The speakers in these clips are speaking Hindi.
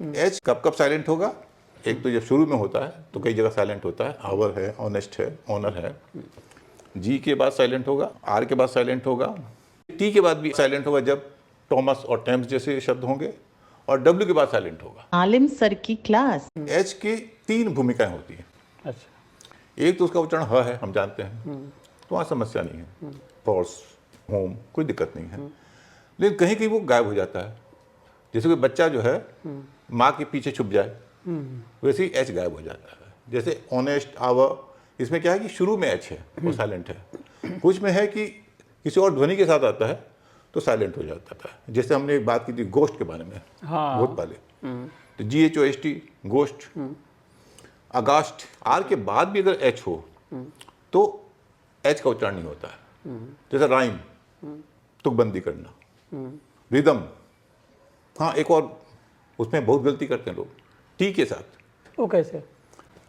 एच कब कब साइलेंट होगा? एक तो जब शुरू में होता है तो कई जगह साइलेंट होता है, आवर है, ऑनेस्ट है, ऑनर है। जी के बाद साइलेंट होगा, आर के बाद साइलेंट होगा, टी के बाद भी साइलेंट होगा जब टॉमस और टेम्स जैसे शब्द होंगे, और डब्ल्यू के बाद साइलेंट होगा। आलिम सर की क्लास। एच की 3 भूमिकाएं होती हैं। अच्छा। एक तो उसका उच्चारण ह है, हम जानते हैं, तो वहाँ समस्या नहीं है। फॉर्स, होम, कोई दिक्कत नहीं है। लेकिन कहीं कहीं वो गायब हो जाता है। जैसे कोई बच्चा जो है माँ के पीछे छुप जाए, वैसे ही एच गायब हो जाता है। जैसे ऑनेस्ट, आवर, इसमें क्या है कि शुरू में एच है वो साइलेंट है। कुछ में है कि किसी और ध्वनि के साथ आता है तो साइलेंट हो जाता था। जैसे हमने एक बात की थी गोश्त के बारे में, हाँ। बहुत पहले, तो GHOST, गोश्त। अगास्ट, आर के बाद भी अगर एच हो तो एच का उच्चारण नहीं होता है। जैसे राइम, तुकबंदी करना। रिदम, हाँ, एक और उसमें बहुत गलती करते हैं लोग, टी के साथ। वो कैसे?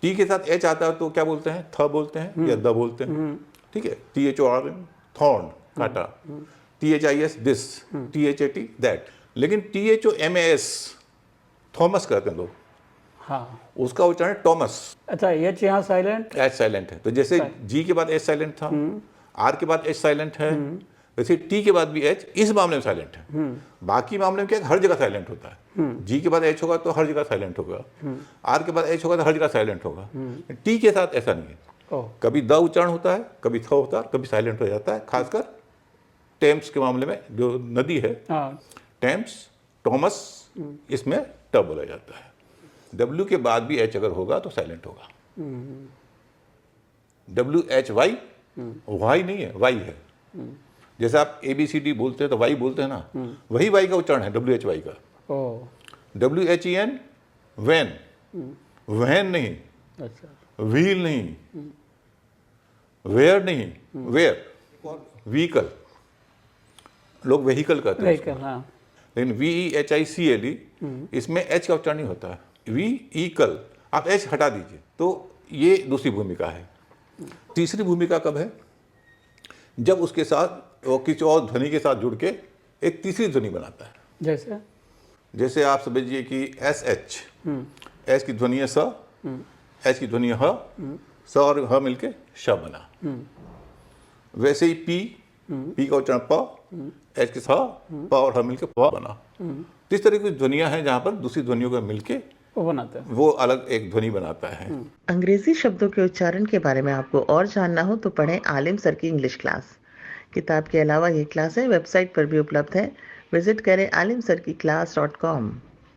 टी के साथ एच आता है तो क्या बोलते हैं? थ बोलते हैं या द बोलते हैं। ठीक है, THORN, थॉर्न, कांटा। THIS, this. THAT, that. लेकिन THOMAS, थॉमस कहते हैं लोग, हाँ। उसका उच्चारण टॉमस। अच्छा, एच यहाँ साइलेंट, एच साइलेंट है। तो जैसे जी के बाद एच साइलेंट था, आर के बाद एच साइलेंट है, वैसे टी के बाद भी एच इस मामले में साइलेंट है। बाकी मामले में क्या है, हर जगह साइलेंट होता है। जी के बाद एच होगा तो हर जगह साइलेंट होगा, आर के बाद एच होगा तो हर जगह साइलेंट होगा। टी के साथ ऐसा नहीं है। कभी द उच्चारण होता है, कभी थ होता है, कभी साइलेंट हो जाता है। खासकर टेम्स के मामले में, जो नदी है, टेम्स, टॉमस, इसमें ट बोला जाता है। डब्ल्यू के बाद भी एच अगर होगा तो साइलेंट होगा। WHY, वाई नहीं है, वाई है। जैसे आप ABCD बोलते हैं तो वाई बोलते हैं ना, वही वाई का उच्चारण है WHY का। WHEN, वैन, वैन नहीं, अच्छा, व्हील नहीं, वेयर नहीं, वेयर। व्हीकल, लोग वेहिकल कहते हैं व्हीकल, हाँ। लेकिन VEHICLE, इसमें एच का उच्चारण नहीं होता है। व्हीकल, आप एच हटा दीजिए। तो ये दूसरी भूमिका है। तीसरी भूमिका कब है? जब उसके साथ वो किसी और ध्वनि के साथ जुड़ के एक तीसरी ध्वनि बनाता है। जैसे जैसे आप समझिए कि SH, एच की ध्वनि है स, एच की ध्वनि है ह, स और ह मिलके श बना। वैसे ही पी का उच्चारण प, एच के स, प और ह मिलके प बना। तो इस तरह की ध्वनियां हैं जहां पर दूसरी ध्वनियों को मिलके वो बनाते हैं, वो अलग एक ध्वनि बनाता है। अंग्रेजी शब्दों के उच्चारण के बारे में आपको और जानना हो तो पढ़ें आलिम सर की इंग्लिश क्लास। किताब के अलावा ये क्लासें वेबसाइट पर भी उपलब्ध है। विजिट करें alimsarkiclass.com।